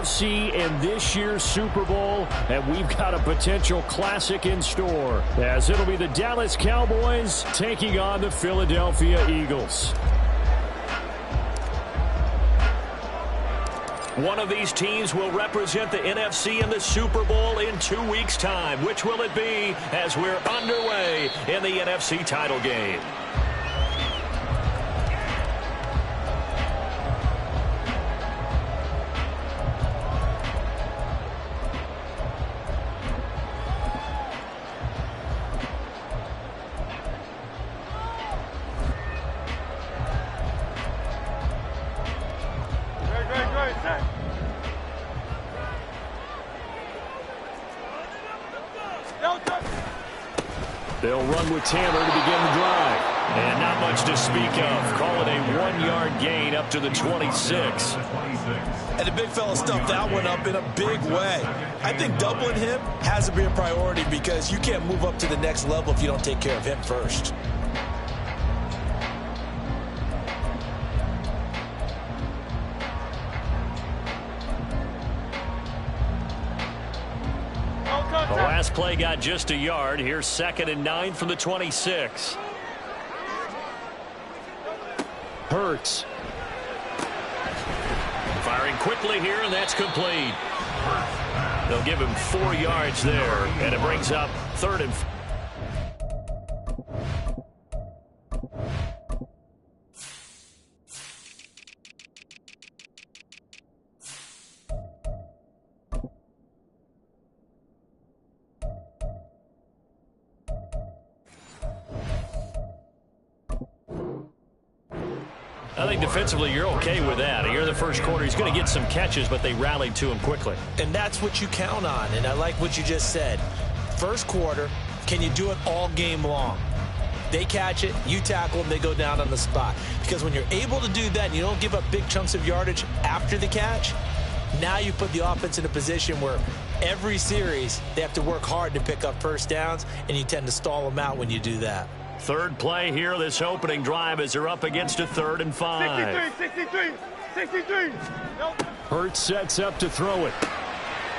NFC in this year's Super Bowl, and we've got a potential classic in store, as it'll be the Dallas Cowboys taking on the Philadelphia Eagles. One of these teams will represent the NFC in the Super Bowl in 2 weeks' time. Which will it be as we're underway in the NFC title game? They'll run with Taylor to begin the drive. And not much to speak of. Call it a 1-yard gain up to the 26. And the big fella stuffed that one up in a big way. I think doubling him has to be a priority because you can't move up to the next level if you don't take care of him first. The last play got just a yard. Here's 2nd and 9 from the 26. Hurts. Firing quickly here, and that's complete. They'll give him 4 yards there, and it brings up 3rd and 4. I think defensively you're okay with that. Here in the first quarter, he's going to get some catches, but they rallied to him quickly. And that's what you count on, and I like what you just said. First quarter, can you do it all game long? They catch it, you tackle them, they go down on the spot. Because when you're able to do that and you don't give up big chunks of yardage after the catch, now you put the offense in a position where every series they have to work hard to pick up first downs, and you tend to stall them out when you do that. Third play here, this opening drive, as they're up against a 3rd and 5. 63. Hurts sets up to throw it.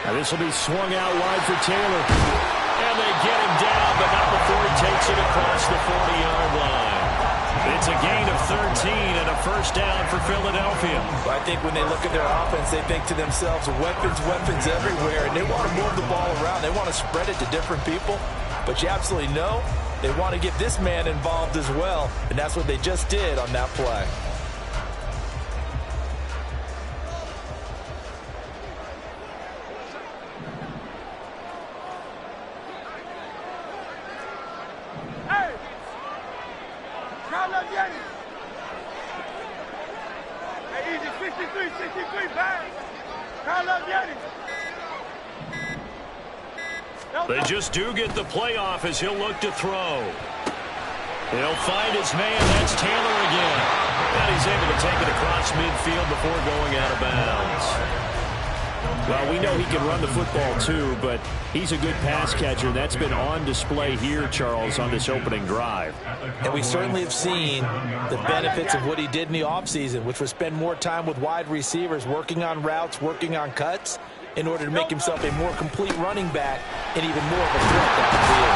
Now this will be swung out wide for Taylor. And they get him down, but not before he takes it across the 40-yard line. It's a gain of 13 and a first down for Philadelphia. I think when they look at their offense, they think to themselves, weapons everywhere, and they want to move the ball around. They want to spread it to different people, but you absolutely know they want to get this man involved as well, and that's what they just did on that play. They just do get the playoff as he'll look to throw. He'll find his man. That's Taylor again. And he's able to take it across midfield before going out of bounds. Well, we know he can run the football too, but he's a good pass catcher. That's been on display here, Charles, on this opening drive. And we certainly have seen the benefits of what he did in the offseason, which was spend more time with wide receivers, working on routes, working on cuts, in order to make himself a more complete running back and even more of a threat downfield.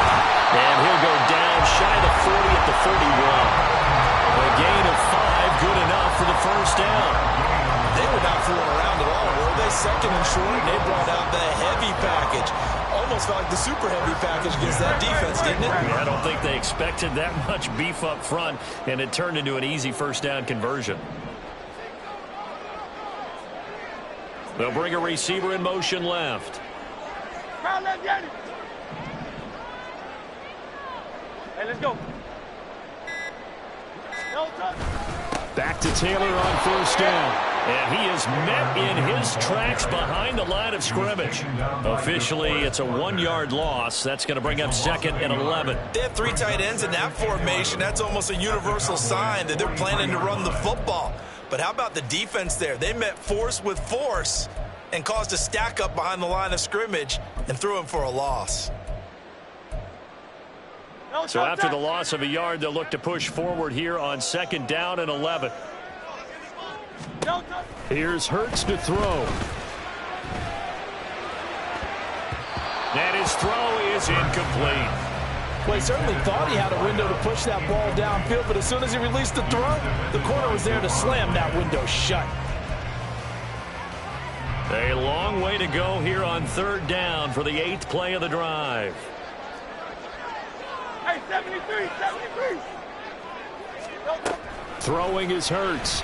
And he'll go down shy of the 40 at the 31. A gain of 5, good enough for the first down. They were not fooling around at all, were they? 2nd and short, and they brought out the heavy package. Almost felt like the super heavy package against that defense, didn't it? I don't think they expected that much beef up front, and it turned into an easy first down conversion. They'll bring a receiver in motion left. Hey, let's go. Back to Taylor on first down. And he is met in his tracks behind the line of scrimmage. Officially, it's a 1-yard loss. That's going to bring up 2nd and 11. They have 3 tight ends in that formation. That's almost a universal sign that they're planning to run the football. But how about the defense there? They met force with force and caused a stack up behind the line of scrimmage and threw him for a loss. So after the loss of a yard, they'll look to push forward here on 2nd down and 11. Here's Hurts to throw. And his throw is incomplete. Well, he certainly thought he had a window to push that ball downfield, but as soon as he released the throw, the corner was there to slam that window shut. A long way to go here on third down for the 8th play of the drive. Hey, 73, 73. Throwing is Hurts.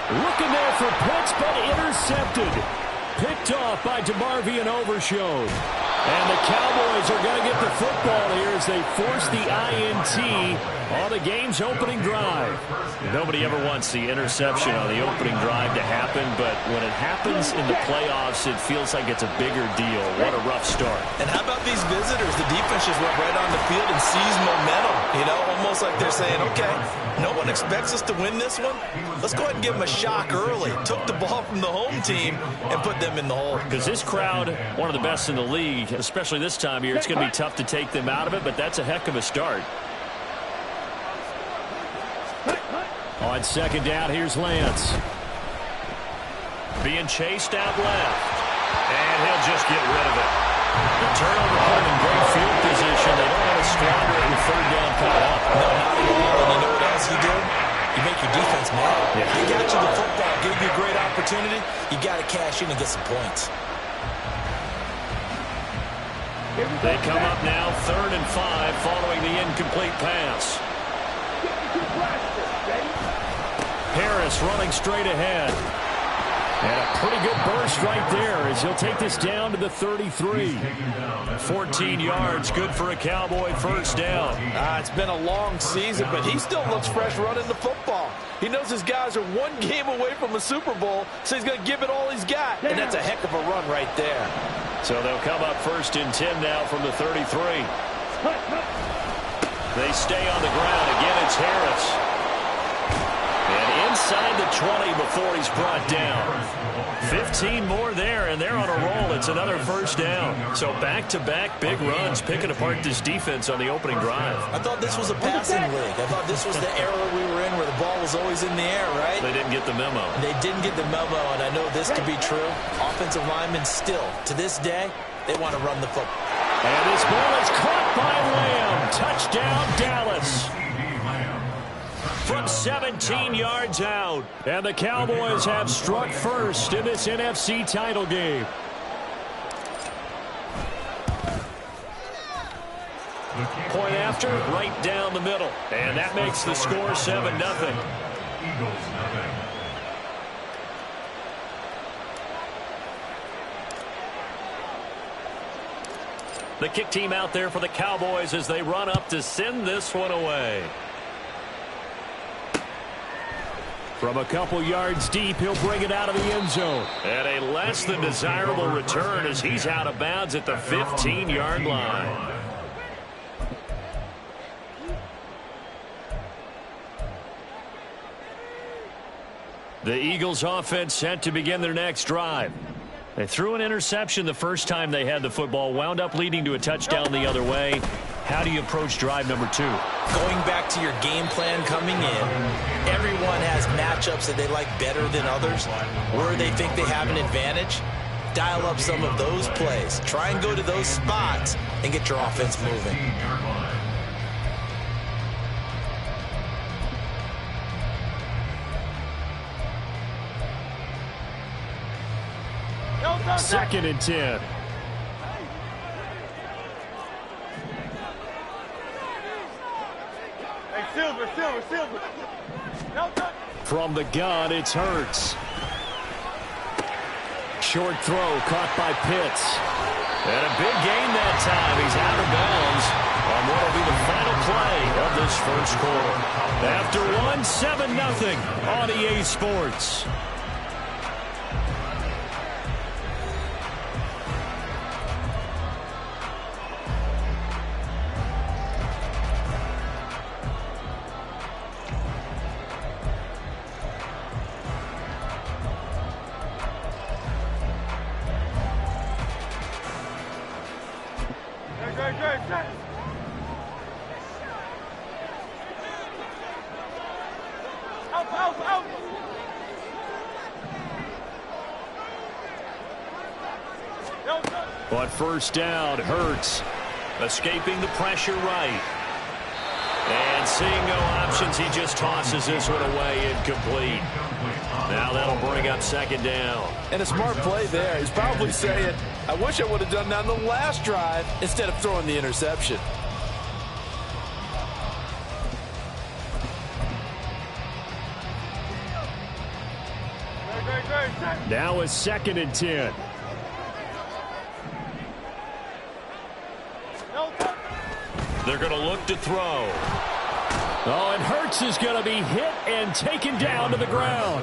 Looking there for Pitts, but intercepted. Picked off by DeMarvion Overshown. And the Cowboys are going to get the football here as they force the INT on the game's opening drive. Nobody ever wants the interception on the opening drive to happen, but when it happens in the playoffs, it feels like it's a bigger deal. What a rough start. And how about these visitors? The defense just went right on the field and seized momentum. You know, almost like they're saying, okay, no one expects us to win this one. Let's go ahead and give them a shock early. Took the ball from the home team and put them in the hole. Because this crowd, one of the best in the league, especially this time of year, it's going to be tough to take them out of it, but that's a heck of a start. On second down, here's Lance. Being chased out left. And he'll just get rid of it. The turnover put him in great field position. They don't want to squander it with third down coming up. No, not at all. And you know what else you do? You make your defense mad. Yeah. He got you the football, gave you a great opportunity. You got to cash in and get some points. They come up now, 3rd and 5, following the incomplete pass. Harris running straight ahead. And a pretty good burst right there as he'll take this down to the 33. 14 yards, good for a Cowboy first down. It's been a long season, but he still looks fresh running the football. He knows his guys are one game away from a Super Bowl, so he's going to give it all he's got. And that's a heck of a run right there. So they'll come up 1st and 10 now from the 33. They stay on the ground. Again, it's Harris. And inside the 20 before he's brought down. 15 more there, and they're on a roll. It's another first down. So back-to-back big runs, picking apart this defense on the opening drive. I thought this was a passing league. I thought this was the era we were in where the ball was always in the air, right? They didn't get the memo. They didn't get the memo, and I know this to be true. Offensive linemen still, to this day, they want to run the football. And this ball is caught by Lamb. Touchdown, Dallas. From 17 yards out. And the Cowboys have struck first in this NFC title game. Point after, right down the middle. And that makes the score 7-0. The kick team out there for the Cowboys as they run up to send this one away. From a couple yards deep, he'll bring it out of the end zone. And a less than desirable return as he's out of bounds at the 15-yard line. The Eagles offense set to begin their next drive. They threw an interception the first time they had the football, wound up leading to a touchdown the other way. How do you approach drive number 2? Going back to your game plan coming in, everyone has matchups that they like better than others, where they think they have an advantage. Dial up some of those plays. Try and go to those spots and get your offense moving. Second and 10. Hey, Silver. From the gun, it's Hurts. Short throw caught by Pitts. And a big gain that time. He's out of bounds on what will be the final play of this first quarter. After one, 7-0 on EA Sports. Out. On first down, Hurts escaping the pressure right. And seeing no options, he just tosses this one away incomplete. Now that'll bring up second down. And a smart play there. He's probably saying, I wish I would have done that on the last drive instead of throwing the interception. Now it's 2nd and 10. They're going to look to throw. Oh, and Hurts is going to be hit and taken down to the ground.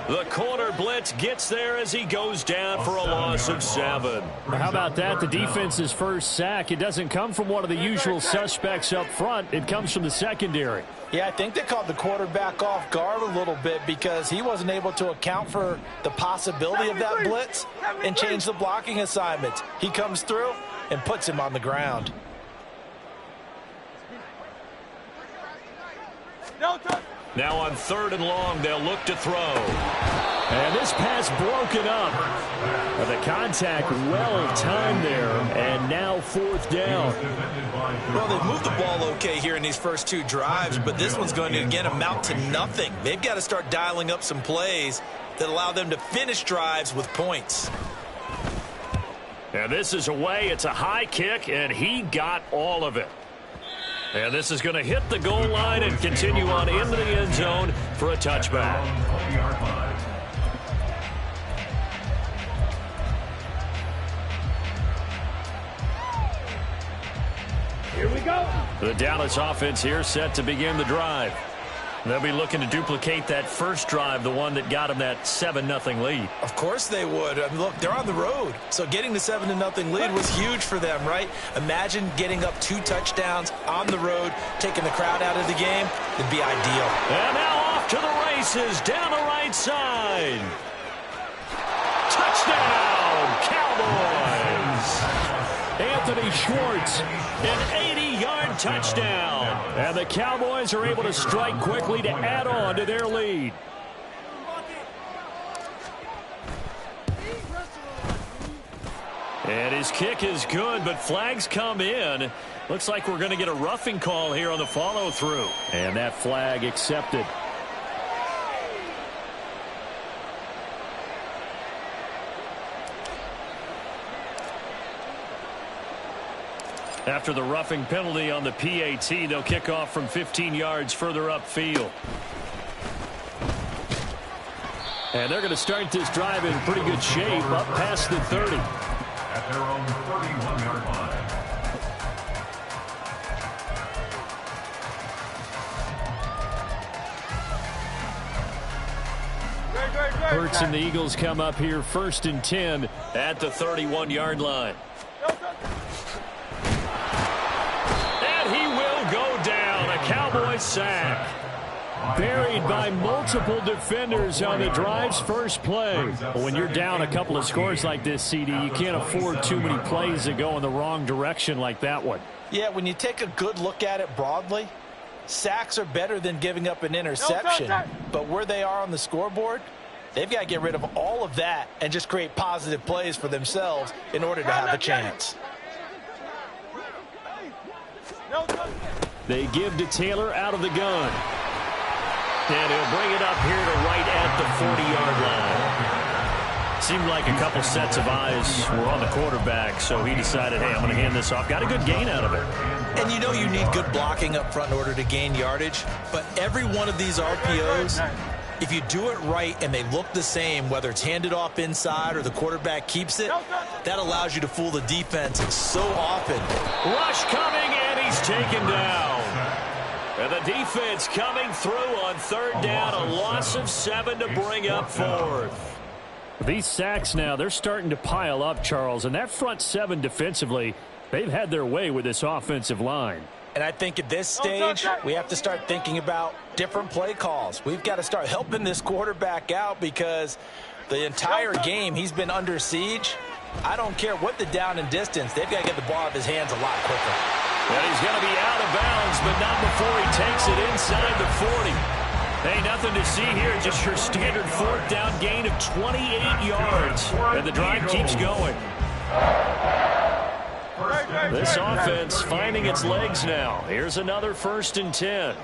The corner blitz gets there as he goes down for a loss of 7. How about that? The defense's first sack. It doesn't come from one of the usual suspects up front. It comes from the secondary. Yeah, I think they caught the quarterback off guard a little bit because he wasn't able to account for the possibility of that blitz and change the blocking assignments. He comes through and puts him on the ground. Now on 3rd and long, they'll look to throw. And this pass broken up. The contact well-timed there, and now 4th down. Well, they've moved the ball okay here in these first 2 drives, but this one's going to, again, amount to nothing. They've got to start dialing up some plays that allow them to finish drives with points. And this is away. It's a high kick, and he got all of it. And this is going to hit the goal line and continue on into the end zone for a touchback. Here we go. The Dallas offense here set to begin the drive. They'll be looking to duplicate that first drive, the one that got them that 7-0 lead. Of course they would. I mean, look, they're on the road. So getting the 7-0 lead was huge for them, right? Imagine getting up 2 touchdowns on the road, taking the crowd out of the game. It'd be ideal. And now off to the races down the right side. Touchdown, Cowboys! Anthony Schwartz, an 80-yard touchdown. And the Cowboys are able to strike quickly to add on to their lead. And his kick is good, but flags come in. Looks like we're going to get a roughing call here on the follow-through. And that flag accepted. After the roughing penalty on the PAT, they'll kick off from 15 yards further upfield. And they're going to start this drive in pretty good shape, up past the 30. At their own 31-yard line. Hurts and the Eagles come up here 1st and 10 at the 31-yard line. Cowboys sack. Buried by multiple defenders on the drive's first play. When you're down a couple of scores like this, CD, you can't afford too many plays that go in the wrong direction like that one. Yeah, when you take a good look at it broadly, sacks are better than giving up an interception. But where they are on the scoreboard, they've got to get rid of all of that and just create positive plays for themselves in order to have a chance. They give to Taylor out of the gun. And he'll bring it up here to right at the 40-yard line. Seemed like a couple sets of eyes were on the quarterback, so he decided, hey, I'm going to hand this off. Got a good gain out of it. And you know you need good blocking up front in order to gain yardage, but every one of these RPOs, if you do it right and they look the same, whether it's handed off inside or the quarterback keeps it, that allows you to fool the defense so often. Rush coming, and he's taken down. And the defense coming through on 3rd down, a loss of 7 to bring up 4th. These sacks now, they're starting to pile up, Charles, and that front 7 defensively, they've had their way with this offensive line. And I think at this stage, we have to start thinking about different play calls. We've got to start helping this quarterback out because the entire game he's been under siege. I don't care what the down and distance. They've got to get the ball out of his hands a lot quicker. And he's going to be out of bounds, but not before he takes it inside the 40. Hey, nothing to see here. Just your standard 4th down gain of 28 yards. And the drive keeps going. This offense finding its legs now. Here's another 1st and 10.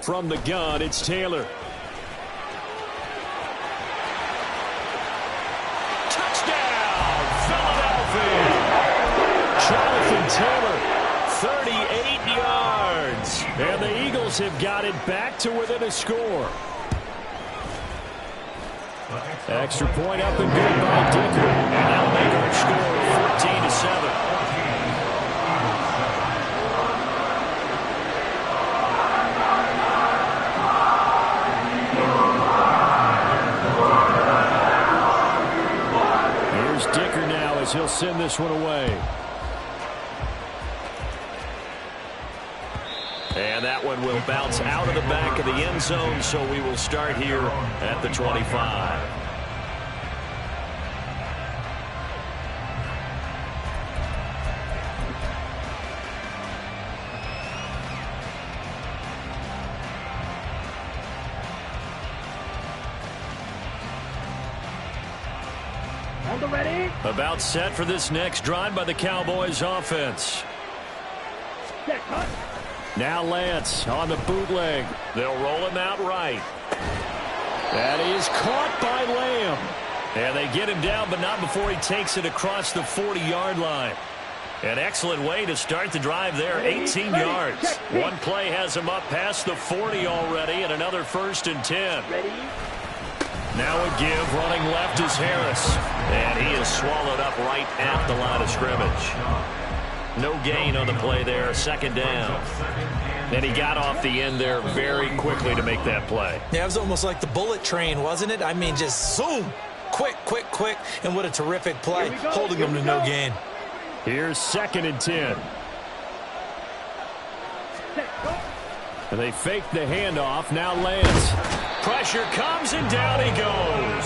From the gun, it's Taylor. Touchdown, Philadelphia! Jonathan Taylor, 38 yards. And the Eagles have got it back to within a score. Extra point up and good by Dicker. And that'll make our score 14-7. Dicker now as he'll send this one away. And that one will bounce out of the back of the end zone, so we will start here at the 25. Ready? About set for this next drive by the Cowboys offense. Now Lance on the bootleg. They'll roll him out right. That is caught by Lamb. And they get him down, but not before he takes it across the 40-yard line. An excellent way to start the drive there, 18 yards. One play has him up past the 40 already, and another 1st and 10. Now a give, running left is Harris. And he is swallowed up right at the line of scrimmage. No gain on the play there, 2nd down. And he got off the end there very quickly to make that play. Yeah, it was almost like the bullet train, wasn't it? I mean, just zoom. Quick, quick, quick. And what a terrific play, holding him to no gain. Here's 2nd and 10. And they fake the handoff. Now Lance. Pressure comes and down he goes.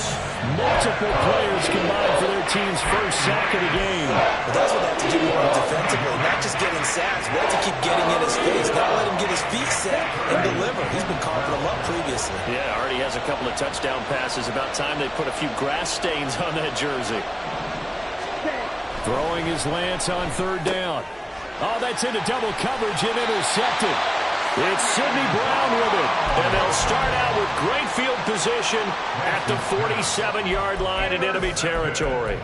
Multiple players combined for their team's 1st sack of the game. But that's what they have to do more defensively. Not just getting sacks, but to keep getting in his face. Not let him get his feet set and deliver. He's been coughing them up previously. Yeah, already has a couple of touchdown passes. About time they put a few grass stains on that jersey. Throwing his Lance on 3rd down. Oh, that's into double coverage and intercepted. It's Sidney Brown with it. And they'll start out with great field position at the 47-yard line in enemy territory.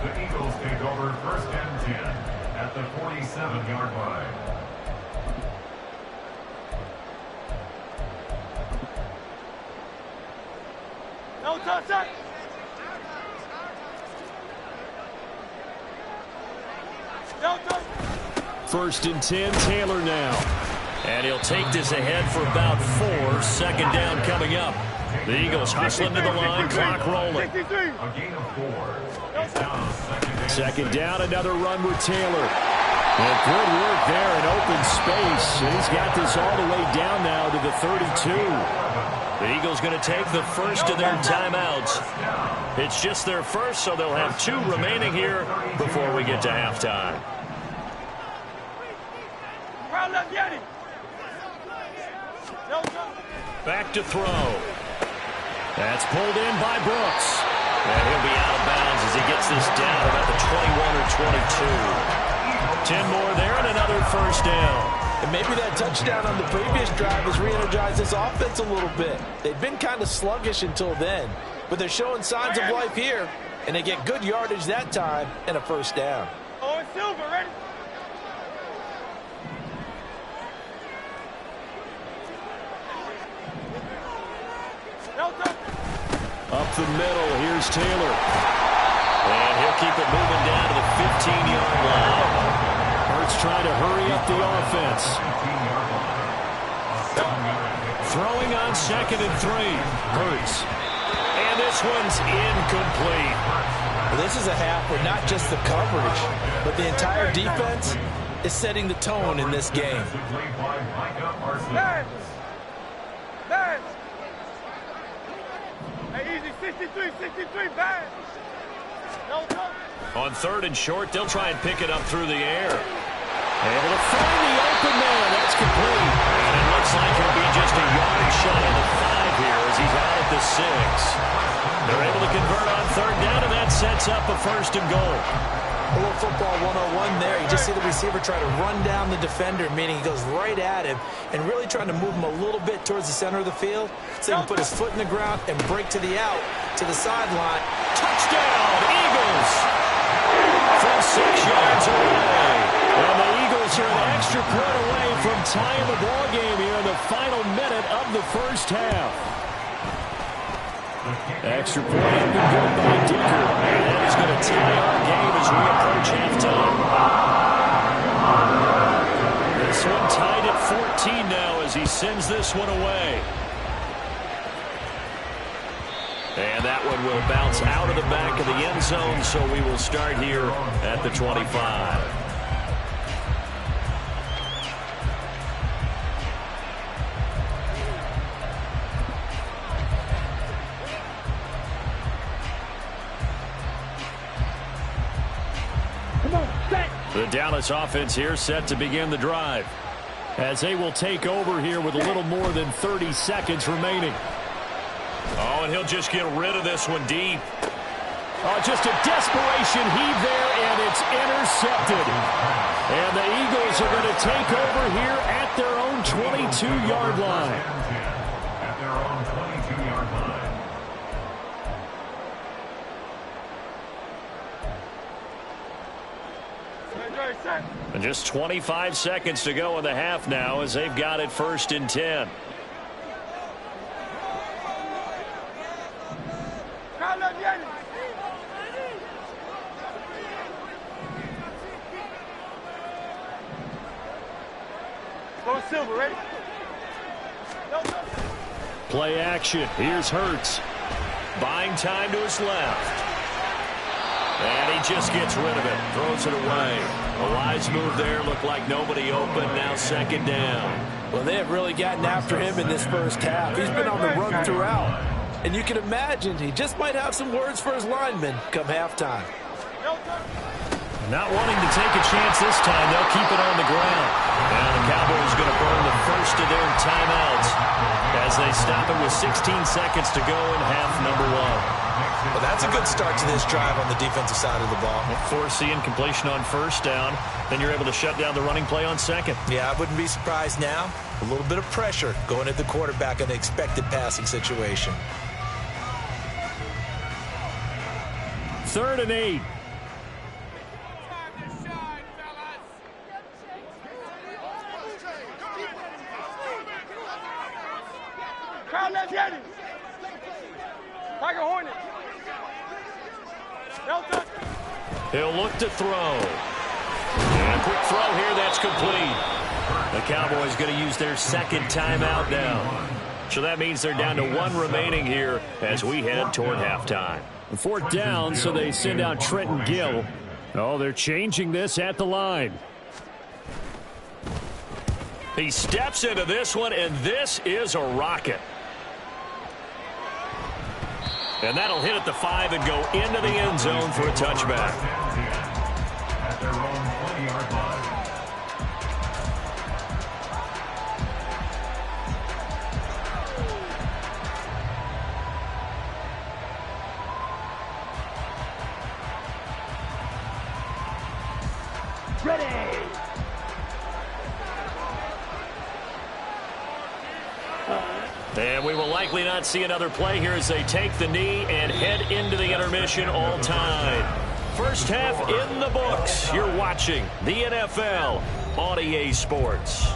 The Eagles take over 1st and 10 at the 47-yard line. No touch. 1st and 10, Taylor now. And he'll take this ahead for about 4. 2nd down coming up. The Eagles hustling to the line, clock rolling. A gain of 4. It's down 2nd down, another run with Taylor. And good work there in open space. And he's got this all the way down now to the 32. The Eagles going to take the 1st of their timeouts. It's just their 1st, so they'll have 2 remaining here before we get to halftime. Back to throw. That's pulled in by Brooks. And he'll be out of bounds as he gets this down about the 21 or 22. 10 more there and another 1st down. And maybe that touchdown on the previous drive has re-energized this offense a little bit. They've been kind of sluggish until then, but they're showing signs of life here, and they get good yardage that time and a 1st down. Oh, it's Silver, ready? Up the middle, here's Taylor. And he'll keep it moving down to the 15-yard line. Hurts trying to hurry up the offense. Throwing on 2nd and 3. Hurts. And this one's incomplete. Well, this is a half where not just the coverage, but the entire defense is setting the tone in this game. Hey, easy, 63, bad. No touch. On 3rd and short, they'll try and pick it up through the air. Able to find the open man. That's complete. And it looks like he'll be just a yard shy of the 5 here as he's out at the 6. They're able to convert on third down, and that sets up a 1st and goal. A little football 101 there. You just see the receiver try to run down the defender, meaning he goes right at him and really trying to move him a little bit towards the center of the field so he can put his foot in the ground and break to the out, to the sideline. Touchdown, Eagles! From 6 yards away. And the Eagles are an extra point away from tying the ball game here in the final minute of the first half. Extra point up and good by Dicker. And that is going to tie our game as we approach halftime. This one tied at 14 now as he sends this one away. And that one will bounce out of the back of the end zone, so we will start here at the 25. The Dallas offense here set to begin the drive as they will take over here with a little more than 30 seconds remaining. Oh, and he'll just get rid of this one deep. Oh, just a desperation heave there, and it's intercepted. And the Eagles are going to take over here at their own 22-yard line. At their own 22-yard line. And just 25 seconds to go in the half now as they've got it 1st and 10. Silver, ready? Play action. Here's Hurts. Buying time to his left. And he just gets rid of it. Throws it away. A wise move there. Looked like nobody open. Now 2nd down. Well, they have really gotten after him in this first half. He's been on the run throughout. And you can imagine he just might have some words for his linemen come halftime. Not wanting to take a chance this time. They'll keep it on the ground. Now the Cowboys going to burn the first of their timeouts as they stop it with 16 seconds to go in half number 1. Well, that's a good start to this drive on the defensive side of the ball. Force the incompletion on 1st down. Then you're able to shut down the running play on 2nd. Yeah, I wouldn't be surprised now. A little bit of pressure going at the quarterback in an expected passing situation. 3rd and 8. Crowd, let's get it. Like a hornet. He'll look to throw. And a quick throw here, that's complete. The Cowboys going to use their 2nd timeout now. So that means they're down to 1 remaining here as we head toward halftime. 4th down, so they send out Trenton Gill. Oh, they're changing this at the line. He steps into this one, and this is a rocket. And that'll hit at the 5 and go into the end zone for a touchback. At their own 20-yard line. Ready. And we will likely not see another play here as they take the knee and head into the intermission all tied. First half in the books. You're watching the NFL on EA Sports.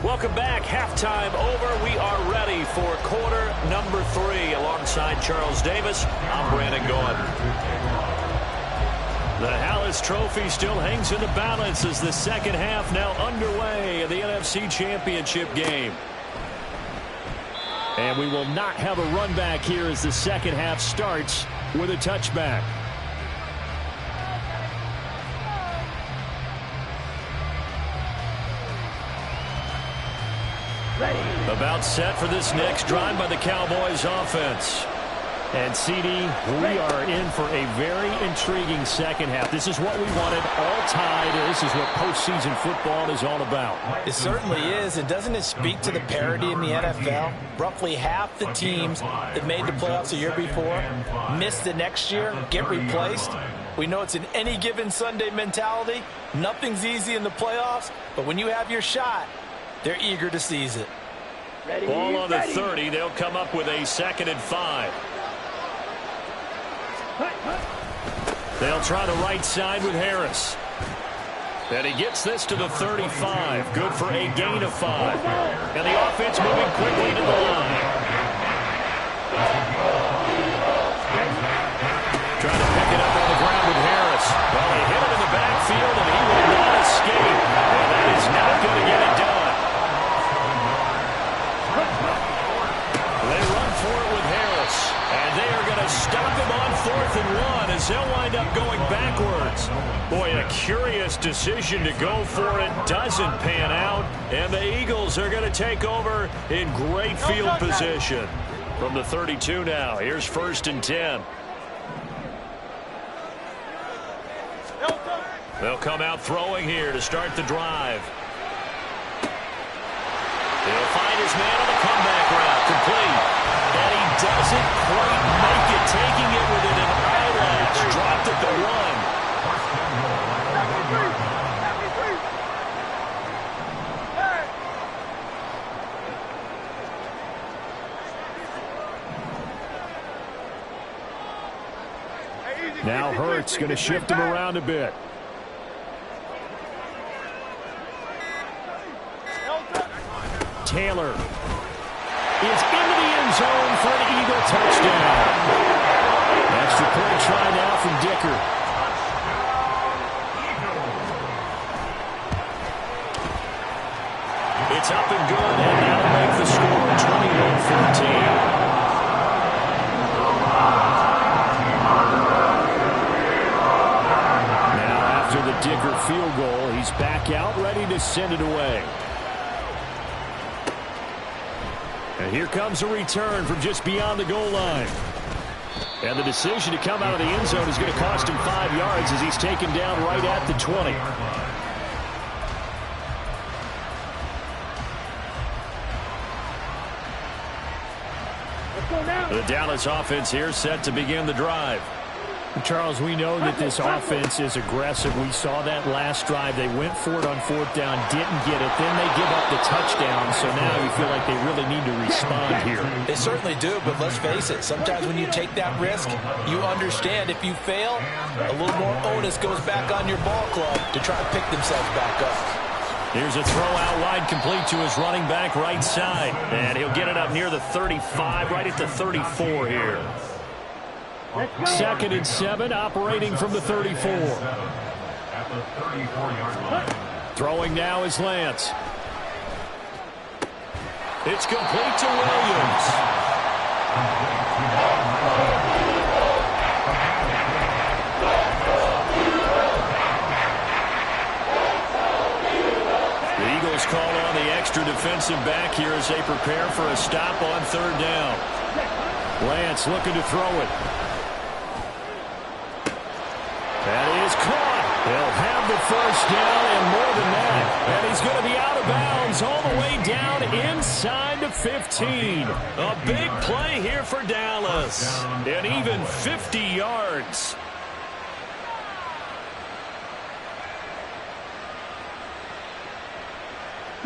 Welcome back. Halftime over. We are ready for quarter number 3. Alongside Charles Davis, I'm Brandon Gordon. The Hallis Trophy still hangs in the balance as the second half now underway in the NFC Championship game. And we will not have a run back here as the second half starts with a touchback. About set for this next drive by the Cowboys offense. And, CD, we are in for a very intriguing second half. This is what we wanted, all tied. This is what postseason football is all about. It certainly is, and doesn't it speak to the parity in the NFL? Roughly half the teams that made the playoffs the year before miss the next year, get replaced. We know it's an any given Sunday mentality. Nothing's easy in the playoffs, but when you have your shot, they're eager to seize it. Ball on the 30. They'll come up with a 2nd and 5. They'll try the right side with Harris. And he gets this to the 35. Good for a gain of 5. And the offense moving quickly to the line. Trying to pick it up on the ground with Harris. Well, they hit him in the backfield, and he will not escape. And that is not going to get it done. They run for it with Harris. And they are going to stop him on 4th and 1 as they'll wind up going backwards. Boy, a curious decision to go for it. Doesn't pan out. And the Eagles are going to take over in great field position. From the 32 now, here's 1st and 10. They'll come out throwing here to start the drive. He'll find his man on the comeback route. Complete. And he doesn't quite make it, taking it within an eyelash. Dropped at the 1. Now Hurts going to shift him around a bit. Taylor is into the end zone for an Eagle touchdown. Extra point try now from Dicker. It's up and good, and that'll make the score 21-14. Now after the Dicker field goal, he's back out, ready to send it away. And here comes a return from just beyond the goal line. And the decision to come out of the end zone is going to cost him 5 yards as he's taken down right at the 20. The Dallas offense here set to begin the drive. Charles, we know that this offense is aggressive. We saw that last drive. They went for it on 4th down, didn't get it. Then they give up the touchdown, so now you feel like they really need to respond here. They certainly do, but let's face it. Sometimes when you take that risk, you understand if you fail, a little more onus goes back on your ball club to try and pick themselves back up. Here's a throw out wide complete to his running back right side. And he'll get it up near the 35, right at the 34 here. 2nd and 7, operating from the 34. At the 34-yard line. Throwing now is Lance. It's complete to Williams. The Eagles call on the extra defensive back here as they prepare for a stop on 3rd down. Lance looking to throw it. That is caught. They'll have the 1st down and more than that. And he's going to be out of bounds all the way down inside the 15. A big play here for Dallas. And even 50 yards.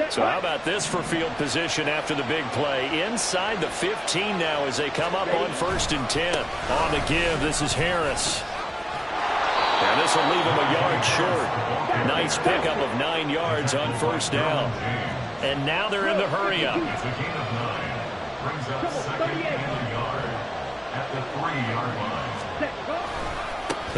So how about this for field position after the big play? Inside the 15 now as they come up on 1st and 10. On the give, this is Harris. And this will leave him a yard short. Nice pickup of 9 yards on 1st down. And now they're in the hurry-up. It's a gain of 9. Brings up 2nd and a yard at the 3-yard line.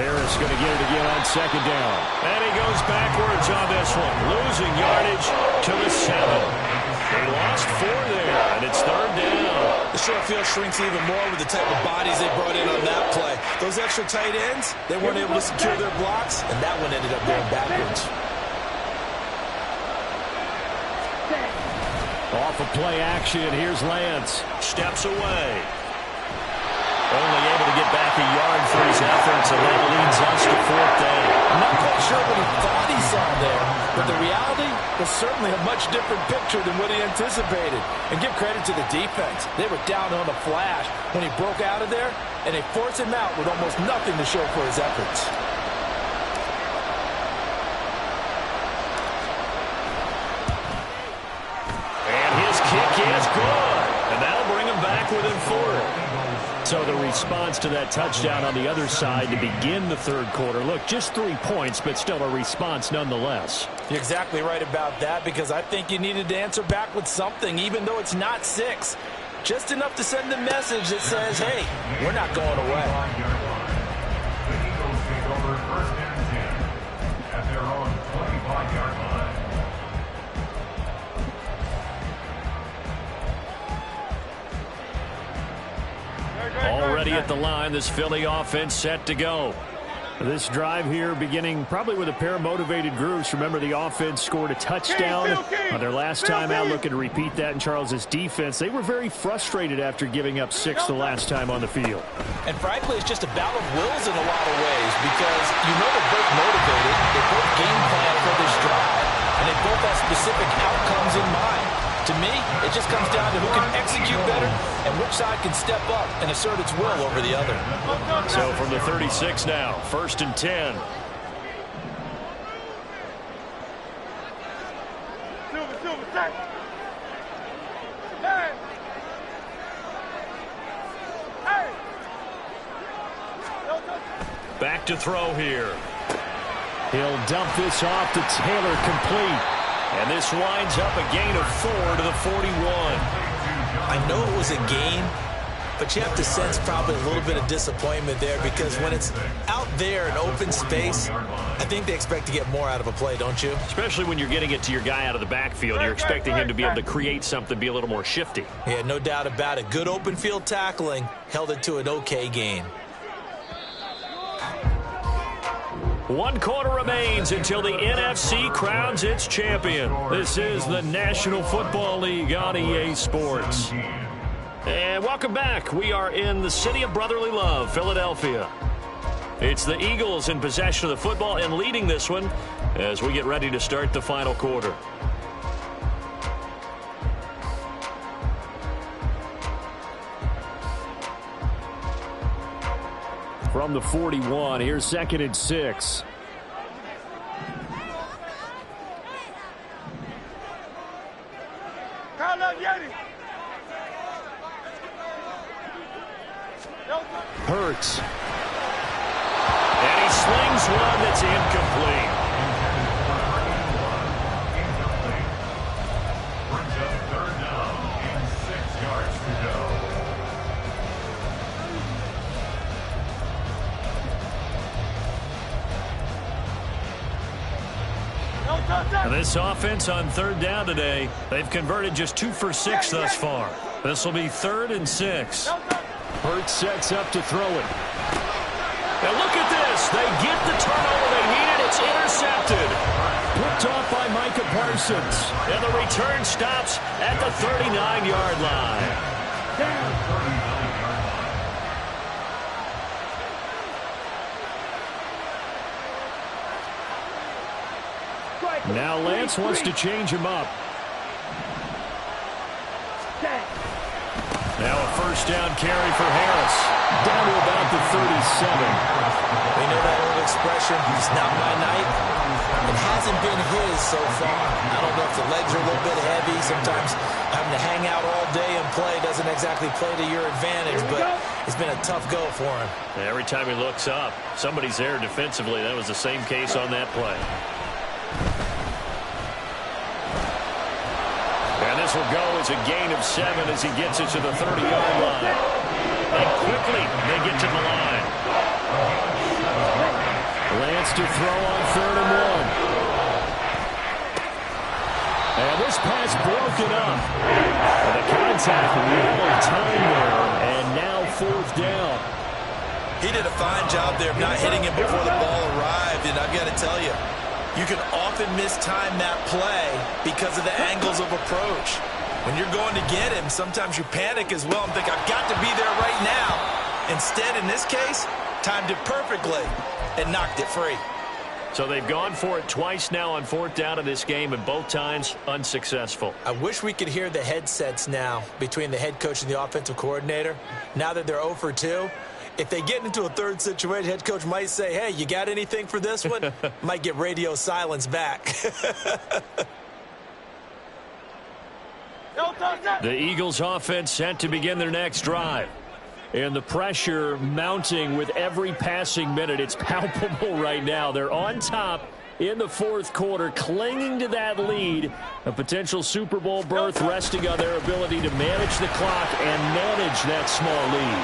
Harris going to get it again on 2nd down. And he goes backwards on this one. Losing yardage to the 7. They lost 4 there, and it's 3rd down. The short field shrinks even more with the type of bodies they brought in on that play. Those extra tight ends, they weren't able to secure their blocks, and that one ended up going backwards. Off of play action, here's Lance. Steps away. Only able to get back a yard for his efforts, and that leads us to 4th down. I'm not quite sure what he thought he saw there, but the reality was certainly a much different picture than what he anticipated. And give credit to the defense. They were down on a flash when he broke out of there, and they forced him out with almost nothing to show for his efforts. And his kick is good, and that'll bring him back within 4. So the response to that touchdown on the other side to begin the 3rd quarter. Look, just 3 points, but still a response nonetheless. You're exactly right about that, because I think you needed to answer back with something, even though it's not 6. Just enough to send a message that says, hey, we're not going away. The Eagles take over 1st and 10 at their own 25-yard line. Already at the line, this Philly offense set to go. This drive here beginning probably with a pair of motivated groups. Remember, the offense scored a touchdown on their last time out. Looking to repeat that in Charles's defense. They were very frustrated after giving up 6 the last time on the field. And frankly, it's just a battle of wills in a lot of ways, because you know they're both motivated, they both game plan for this drive, and they both have specific outcomes in mind. To me, it just comes down to who can execute better and which side can step up and assert its will over the other. So from the 36 now, 1st and 10. Back to throw here. He'll dump this off to Taylor, complete. And this winds up a gain of 4 to the 41. I know it was a gain, but you have to sense probably a little bit of disappointment there, because when it's out there in open space, I think they expect to get more out of a play, don't you? Especially when you're getting it to your guy out of the backfield. You're expecting him to be able to create something, be a little more shifty. Yeah, no doubt about it. Good open field tackling held it to an okay gain. 1 quarter remains until the NFC crowns its champion. This is the National Football League on EA Sports. And welcome back. We are in the city of brotherly love, Philadelphia. It's the Eagles in possession of the football and leading this one as we get ready to start the final quarter. From the 41, here's 2nd and 6. Hurts. And he slings one that's incomplete. Brings up 3rd down and 6 yards to go. And this offense on 3rd down today, they've converted just 2 for 6 thus far. This will be 3rd and 6. Hurts sets up to throw it. And look at this. They get the turnover they needed. It's intercepted. Picked off by Micah Parsons. And the return stops at the 39-yard line. Now Lance wants to change him up. Now a 1st down carry for Harris. Down to about the 37. We know that old expression, it's not my night. It hasn't been his so far. I don't know if the legs are a little bit heavy. Sometimes having to hang out all day and play doesn't exactly play to your advantage, but it's been a tough go for him. Every time he looks up, somebody's there defensively. That was the same case on that play. This will go as a gain of 7 as he gets it to the 30-yard line. And quickly they get to the line. Lance to throw on 3rd and 1. And this pass broken up. And the contact well timed there. And now 4th down. He did a fine job there of not hitting him before the ball arrived. And I've got to tell you, you can often mistime that play because of the angles of approach. When you're going to get him, sometimes you panic as well and think, I've got to be there right now. Instead, in this case, timed it perfectly and knocked it free. So they've gone for it twice now on 4th down in this game, and both times unsuccessful. I wish we could hear the headsets now between the head coach and the offensive coordinator. Now that they're 0 for 2, if they get into a third situation, head coach might say, hey, you got anything for this one? Might get radio silence back. The Eagles offense set to begin their next drive. And the pressure mounting with every passing minute. It's palpable right now. They're on top in the 4th quarter, clinging to that lead. A potential Super Bowl berth resting on their ability to manage the clock and manage that small lead.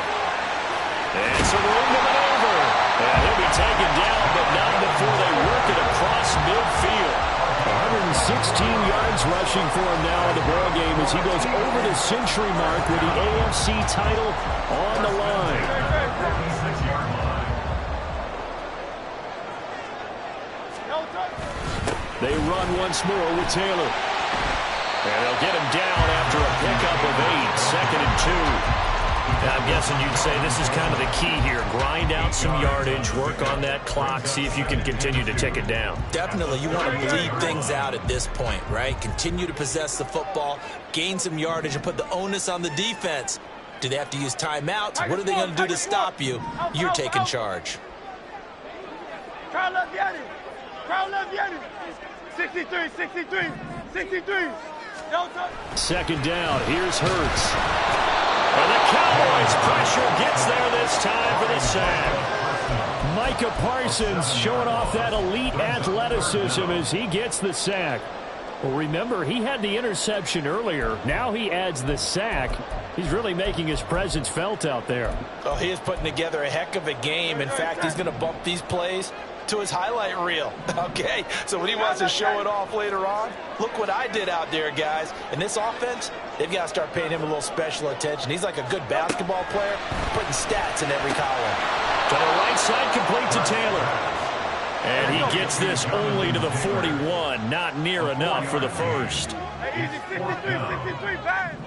And some room to maneuver. And he'll be taken down, but not before they work it across midfield. 116 yards rushing for him now in the ball game as he goes over the century mark with the AFC title on the line. They run once more with Taylor. And they'll get him down after a pickup of 8, 2nd and 2. I'm guessing you'd say this is kind of the key here. Grind out some yardage, work on that clock, see if you can continue to tick it down. Definitely. You want to bleed things out at this point, right? Continue to possess the football, gain some yardage, and put the onus on the defense. Do they have to use timeouts? What are they going to do to stop you? You're taking charge. Crowd left Yanni. Crowd left Yanni. 63, 63, 63. 2nd down. Here's Hurts. And the Cowboys pressure gets there this time for the sack. Micah Parsons showing off that elite athleticism as he gets the sack. Well, remember, he had the interception earlier. Now he adds the sack. He's really making his presence felt out there. Oh, he is putting together a heck of a game. In fact, he's going to bump these plays to his highlight reel. Okay, so when he wants to show it off later on, look what I did out there, guys. And this offense, they've got to start paying him a little special attention. He's like a good basketball player, putting stats in every column. To the right side, complete to Taylor. And he gets this only to the 41. Not near enough for the first. Hey, easy, 63, 63, bang.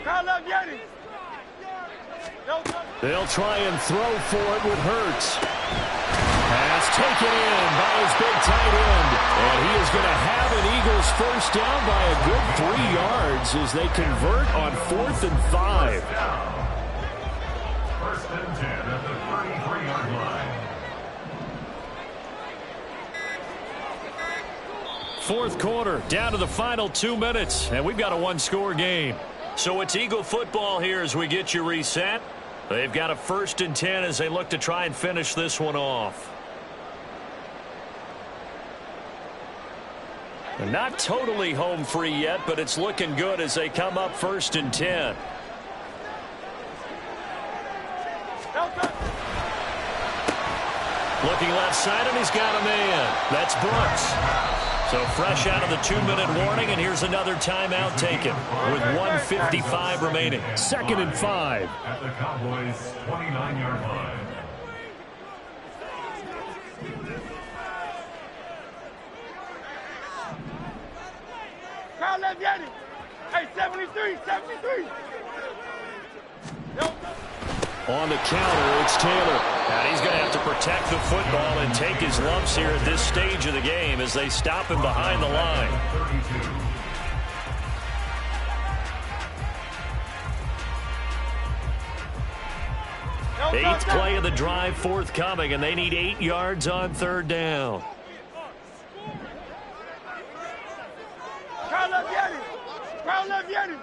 Crowd left Yanni. They'll try and throw for it with Hurts. Pass taken in by his big tight end. And he is going to have an Eagles first down by a good 3 yards as they convert on 4th and 5. First and 10 at the 33-yard line. 4th quarter, down to the final 2 minutes, and we've got a 1-score game. So it's Eagle football here as we get you reset. They've got a 1st and 10 as they look to try and finish this one off. And not totally home free yet, but it's looking good as they come up 1st and 10. Looking left side, and he's got a man. That's Brooks. So fresh out of the 2-minute warning, and here's another timeout taken with 1:55 remaining. 2nd and 5. At the Cowboys' 29-yard line. Crowd left Yanni. Hey, 73, 73. On the counter, it's Taylor. And he's going to have to protect the football and take his lumps here at this stage of the game as they stop him behind the line. 32. 8th play of the drive forthcoming, and they need 8 yards on 3rd down. Crowd left Yanni. Crowd left Yanni.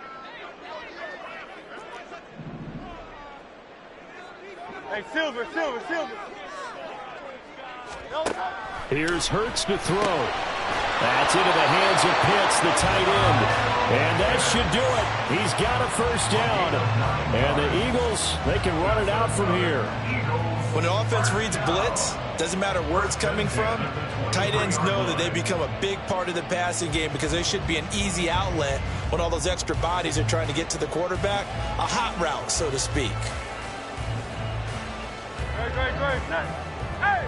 Hey, Silver. Here's Hurts to throw. That's into the hands of Pitts, the tight end. And that should do it. He's got a first down. And the Eagles, they can run it out from here. When the offense reads blitz, doesn't matter where it's coming from, tight ends know that they become a big part of the passing game because they should be an easy outlet when all those extra bodies are trying to get to the quarterback. A hot route, so to speak. Great. Hey!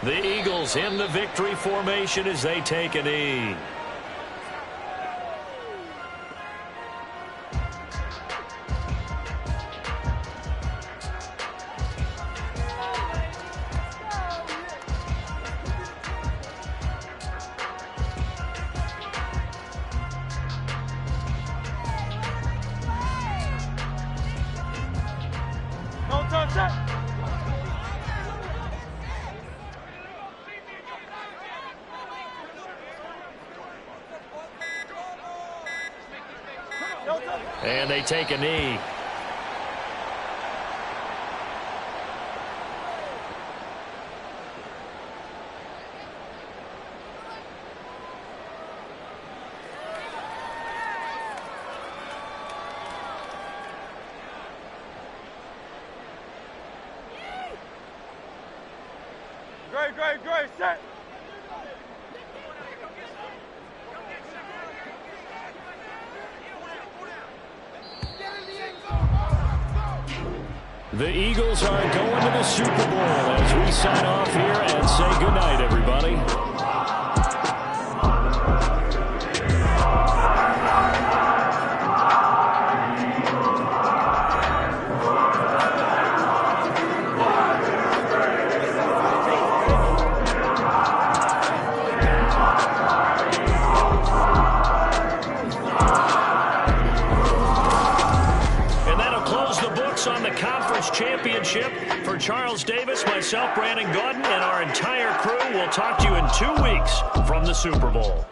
The Eagles in the victory formation as they take a knee. And they take a knee. Great, set. The Eagles are going to the Super Bowl as we sign off here and say goodnight, everybody. On the conference championship for Charles Davis, myself, Brandon Gaudin, and our entire crew. We'll talk to you in 2 weeks from the Super Bowl.